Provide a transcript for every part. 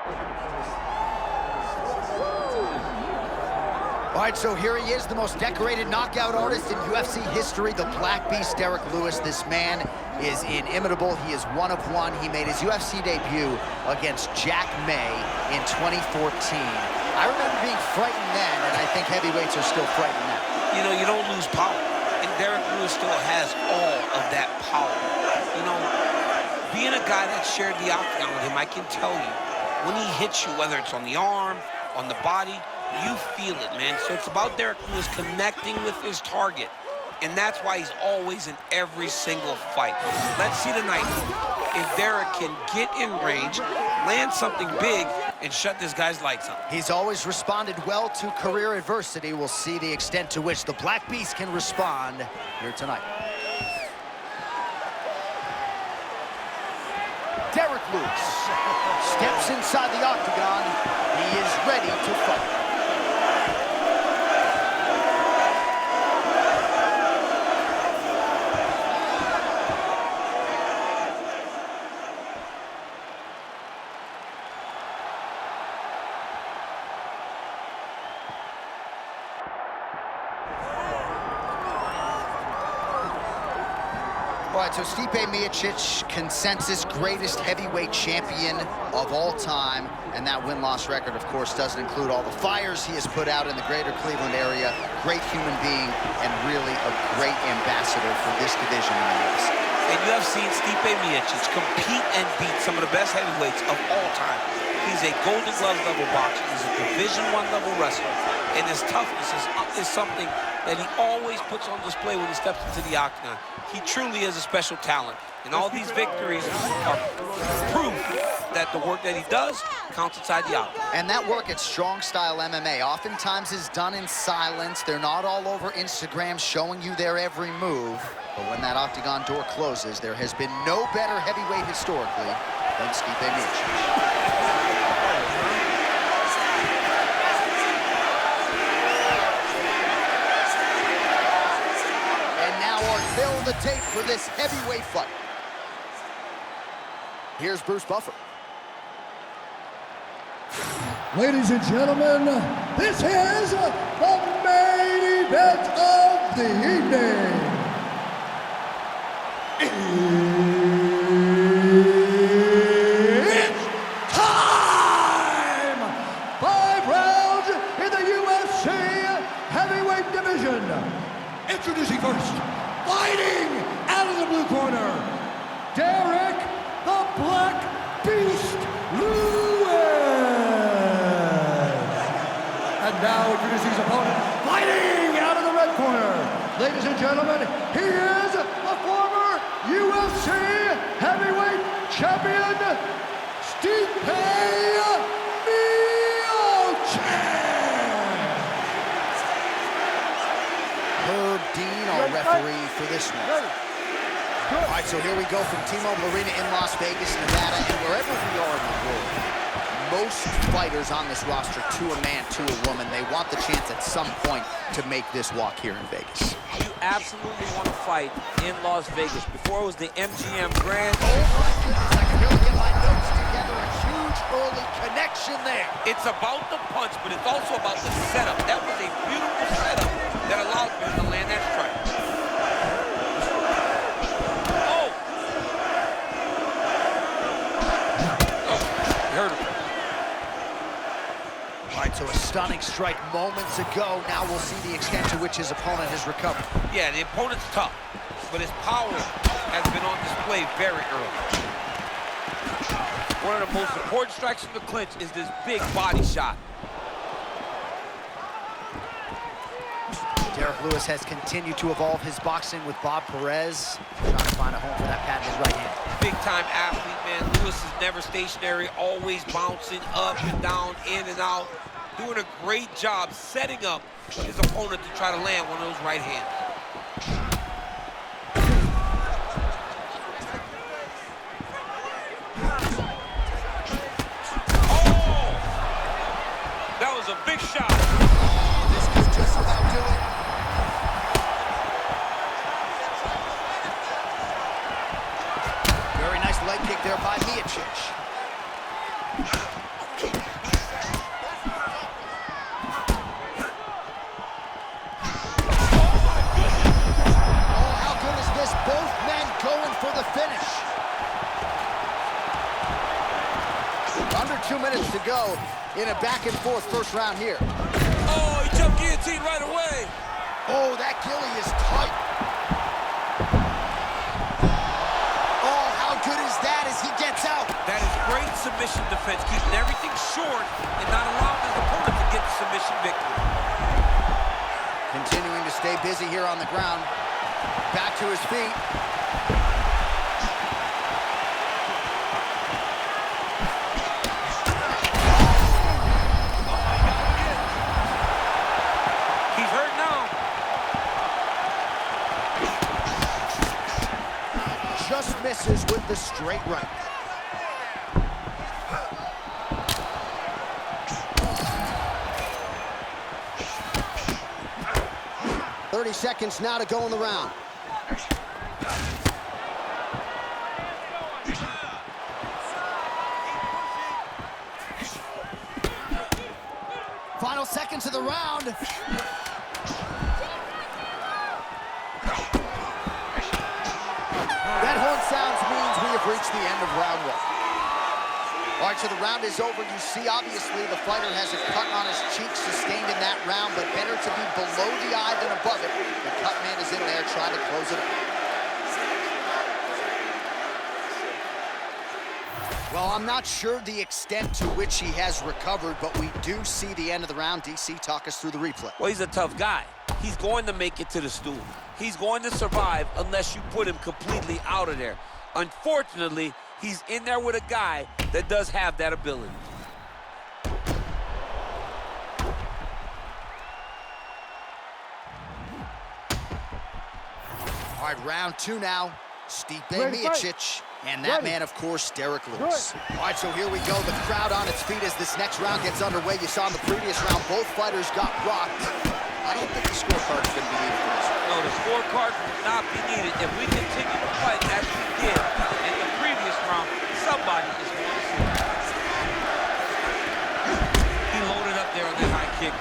All right, so here he is, the most decorated knockout artist in UFC history, the Black Beast, Derrick Lewis. This man is inimitable. He is one of one. He made his UFC debut against Jack May in 2014. I remember being frightened then, and I think heavyweights are still frightened now. You know, you don't lose power, and Derrick Lewis still has all of that power. You know, being a guy that shared the octagon with him, I can tell you, when he hits you, whether it's on the arm, on the body, you feel it, man. So it's about Derrick Lewis connecting with his target. And that's why he's always in every single fight. Let's see tonight if Derrick can get in range, land something big, and shut this guy's lights up. He's always responded well to career adversity. We'll see the extent to which the Black Beast can respond here tonight. Derrick Lewis steps inside the octagon. He is ready to fight. All right, so Stipe Miocic, consensus greatest heavyweight champion of all time. And that win-loss record, of course, doesn't include all the fires he has put out in the greater Cleveland area. Great human being and really a great ambassador for this division in the UFC. And you have seen Stipe Miocic compete and beat some of the best heavyweights of all time. He's a Golden Glove level boxer. He's a Division I level wrestler. And his toughness is something that he always puts on display when he steps into the octagon. He truly is a special talent. And all these victories are proof that the work that he does counts inside the octagon. And that work at strong style MMA oftentimes is done in silence. They're not all over Instagram showing you their every move. But when that octagon door closes, there has been no better heavyweight historically than Stipe Miocic. Fill the tape for this heavyweight fight. Here's Bruce Buffer. Ladies and gentlemen, this is the main event of the evening. It's time! 5 rounds in the UFC heavyweight division. Introducing first, fighting out of the blue corner, Derrick the Black Beast Lewis. And now introducing his opponent, fighting out of the red corner. Ladies and gentlemen, he is a former UFC heavyweight champion, Stipe Miocic. Herb Dean, our referee for this one. All right, so here we go from T-Mobile Arena in Las Vegas, Nevada, and wherever we are in the world, most fighters on this roster, to a man, to a woman, they want the chance at some point to make this walk here in Vegas. You absolutely want to fight in Las Vegas. Before it was the MGM Grand. Oh my goodness, I can really get my notes together. A huge early connection there. It's about the punch, but it's also about the setup. That was a beautiful setup that allowed him to land that strike. Oh! Oh, he hurt him. All right, so a stunning strike moments ago. Now we'll see the extent to which his opponent has recovered. Yeah, the opponent's tough, but his power has been on display very early. One of the most important strikes from the clinch is this big body shot. Derrick Lewis has continued to evolve his boxing with Bob Perez, trying to find a home for that patented right hand. Big-time athlete, man. Lewis is never stationary, always bouncing up and down, in and out, doing a great job setting up his opponent to try to land one of those right hands. Oh! That was a big shot. This could just about do it. Very nice leg kick there by Miocic. 2 minutes to go in a back-and-forth first round here. Oh, he jumped guillotine right away. Oh, that ghillie is tight. Oh, how good is that as he gets out? That is great submission defense, keeping everything short and not allowing his opponent to get the submission victory. Continuing to stay busy here on the ground. Back to his feet. He's hurt now. Just misses with the straight right. Seconds now to go in the round. Final seconds of the round. That horn sounds means we have reached the end of round one. All right, so the round is over. You see, obviously, the fighter has a cut on his cheek sustained in that round, but better to be below the eye than above it. The cut man is in there trying to close it up. Well, I'm not sure the extent to which he has recovered, but we do see the end of the round. DC, talk us through the replay. Well, he's a tough guy. He's going to make it to the stool. He's going to survive unless you put him completely out of there. Unfortunately, he's in there with a guy that does have that ability. All right, round two now. Stipe Miocic, and that man, of course, Derrick Lewis. All right, so here we go. The crowd on its feet as this next round gets underway. You saw in the previous round, both fighters got rocked. I don't think the scorecard is going to be needed for this. No, the scorecard will not be needed. If we continue to fight as we did in the previous round, somebody is going to see it. He loaded up there on that high kick.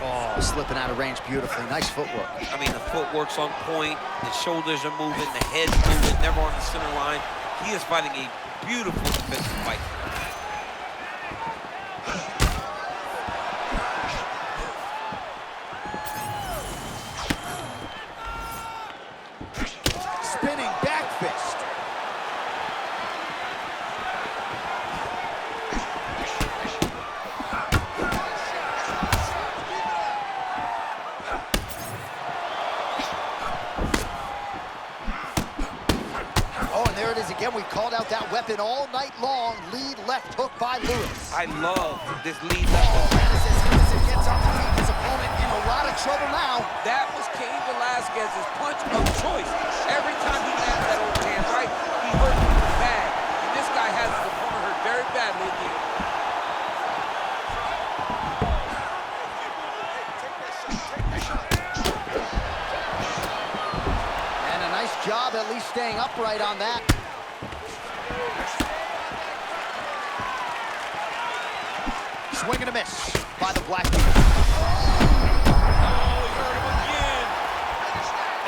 Oh, slipping out of range beautifully. Nice footwork. I mean, the footwork's on point, the shoulders are moving, the head's moving, never on the center line. He is fighting a beautiful defensive fight. Spinning back fist. Oh, and there it is again. We called out that weapon all night long. Lead left hook by Lewis. I love this lead left hook. Henderson gets up to meet his opponent in a lot of trouble now. That was Cain Velasquez's punch of choice. Every time he landed that overhand right, he hurt people bad. And this guy has his opponent hurt very badly again. And a nice job at least staying upright on that. Swing and a miss by the Black Beast.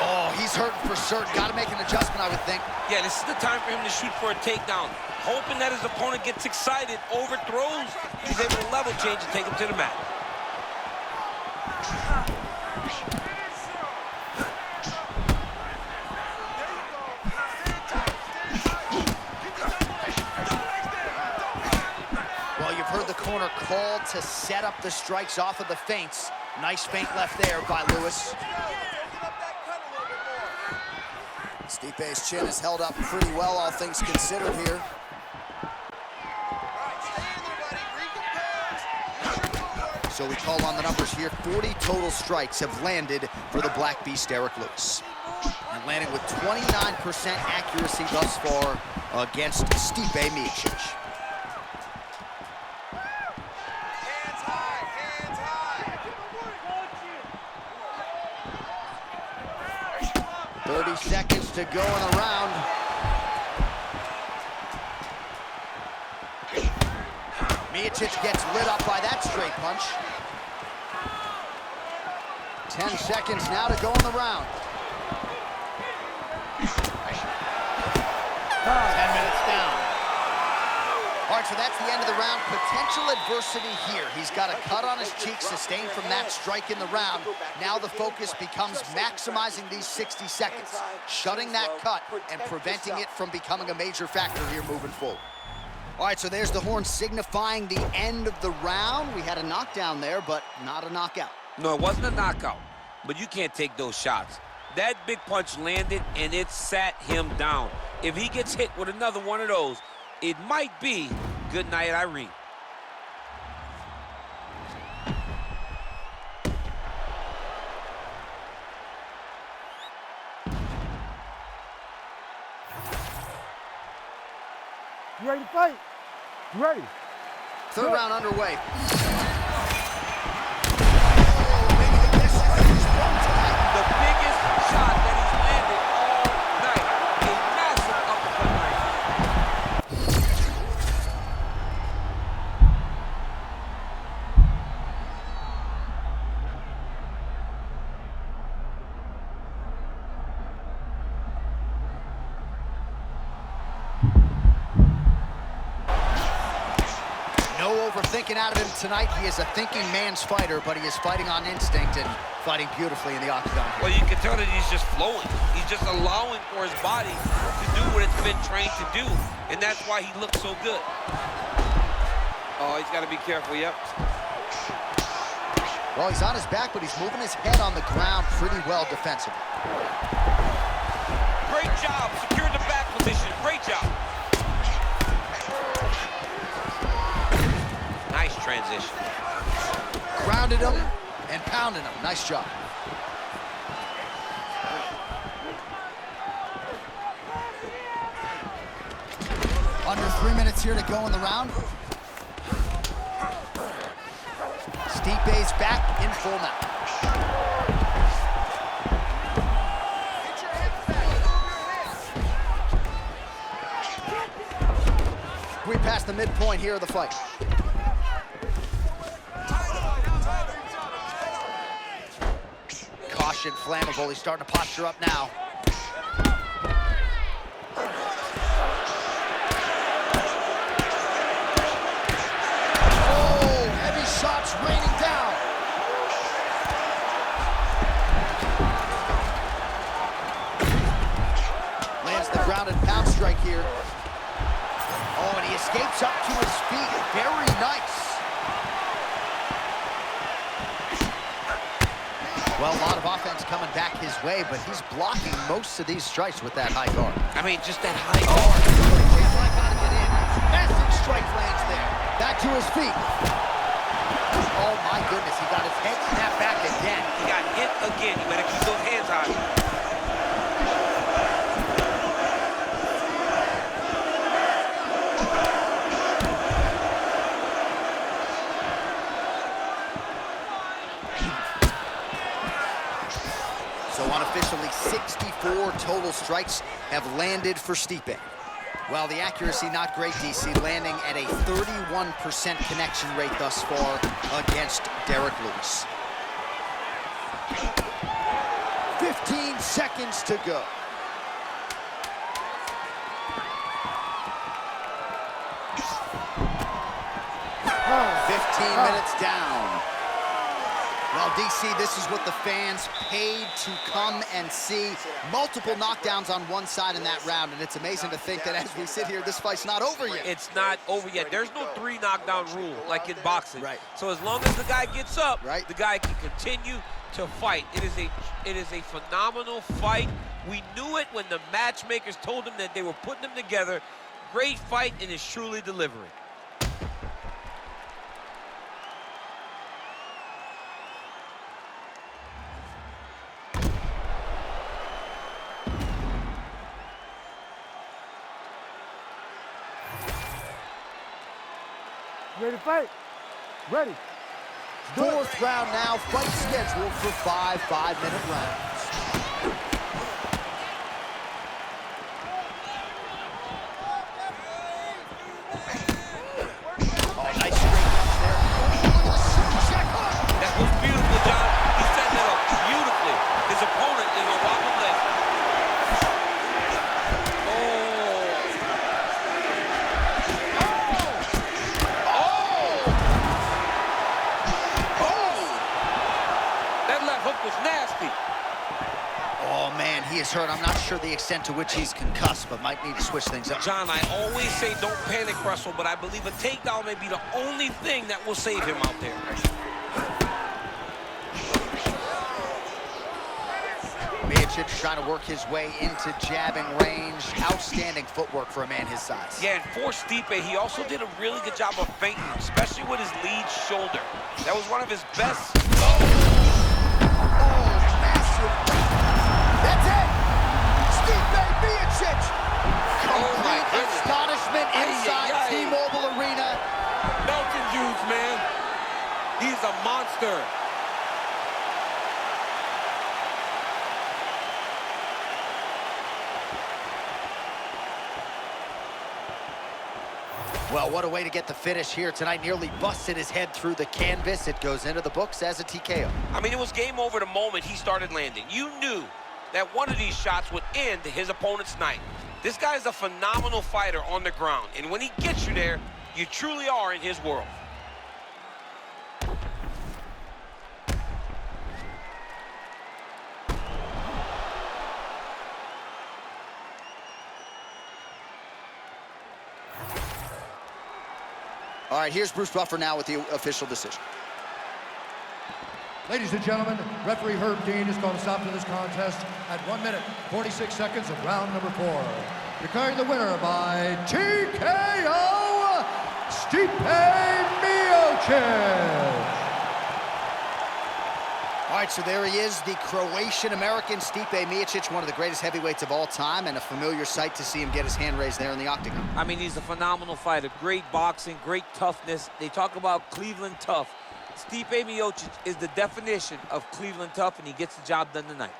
Oh, he's hurting for certain. Got to make an adjustment, I would think. Yeah, this is the time for him to shoot for a takedown. Hoping that his opponent gets excited, overthrows, he's able to level change and take him to the mat. Well, you've heard the corner called to set up the strikes off of the feints. Nice feint left there by Lewis. Stipe's chin is held up pretty well, all things considered here. So we call on the numbers here. 40 total strikes have landed for the Black Beast, Derrick Lewis. And landed with 29% accuracy thus far against Stipe Miocic. Hands high, hands high. 30 seconds to go in the round. Miocic gets lit up by that straight punch. 10 seconds now to go in the round. 10 minutes down. right, so that's the end of the round. Potential adversity here. He's got a cut on his cheek sustained from that strike in the round. Now the focus becomes maximizing these 60 seconds, shutting that cut and preventing it from becoming a major factor here moving forward. All right, so there's the horn signifying the end of the round. We had a knockdown there, but not a knockout. No, it wasn't a knockout, but you can't take those shots. That big punch landed, and it sat him down. If he gets hit with another one of those, it might be good night, Irene. You ready to fight? You ready? Third round underway. The biggest shot that he's landed all night. A massive uppercut right. No overthinking out of him tonight. He is a thinking man's fighter, but he is fighting on instinct and fighting beautifully in the octagon here. Well, you can tell that he's just flowing. He's just allowing for his body to do what it's been trained to do, and that's why he looks so good. Oh, he's got to be careful, yep. Well, he's on his back, but he's moving his head on the ground pretty well defensively. Great job, secured the back position, great job. Nice transition. Grounded him and pounded him. Nice job. Under 3 minutes here to go in the round. Stipe's back in full now. Get your hips back. Move your hips. We passed the midpoint here of the fight. Caution, flammable. He's starting to posture up now. Oh, heavy shots raining down. Lands the grounded pound strike here. Oh, and he escapes up to his feet. Very nice. Well, a lot of offense coming back his way, but he's blocking most of these strikes with that high guard. I mean, just that high Oh, guard. he's like how to get in. Massive strike lands there. Back to his feet. Oh, my goodness, he got his head snapped back again. He got hit again. You better keep those hands on him. So unofficially, 64 total strikes have landed for Stipe. Well, the accuracy not great, DC, landing at a 31% connection rate thus far against Derrick Lewis. 15 seconds to go. 15 minutes down. Well, DC, this is what the fans paid to come and see. Multiple knockdowns on one side in that round, and it's amazing to think that as we sit here, this fight's not over yet. It's not over yet. There's no 3 knockdown rule like in boxing. Right. So as long as the guy gets up, Right. the guy can continue to fight. It is a phenomenal fight. We knew it when the matchmakers told him that they were putting them together. Great fight, and is truly delivering. Ready to fight? Ready. Fourth round now, fight scheduled for 5 5-minute rounds. Oh, nice straight punch there. Check hook. That was beautiful, John. He set that up beautifully. His opponent is a wobble leg. Oh. hurt. I'm not sure the extent to which he's concussed, but might need to switch things up. John, I always say don't panic wrestle, but I believe a takedown may be the only thing that will save him out there. Miocic trying to work his way into jabbing range. Outstanding footwork for a man his size. Yeah, and for Stipe, he also did a really good job of feinting, especially with his lead shoulder. That was one of his best. Oh, massive. That's it. Stipe Miocic. Oh, my Complete goodness. astonishment inside Ay, ay, ay. T-Mobile Arena. Melton Hughes, man. He's a monster. Well, what a way to get the finish here tonight. Nearly busted his head through the canvas. It goes into the books as a TKO. I mean, it was game over the moment he started landing. You knew that one of these shots would end his opponent's night. This guy is a phenomenal fighter on the ground, and when he gets you there, you truly are in his world. All right, here's Bruce Buffer now with the official decision. Ladies and gentlemen, referee Herb Dean has called a stop to this contest at 1 minute, 46 seconds of round number 4. Declaring the winner by TKO, Stipe Miocic. All right, so there he is, the Croatian-American Stipe Miocic, one of the greatest heavyweights of all time, and a familiar sight to see him get his hand raised there in the octagon. I mean, he's a phenomenal fighter. Great boxing, great toughness. They talk about Cleveland tough. Stipe Miocic is the definition of Cleveland tough, and he gets the job done tonight.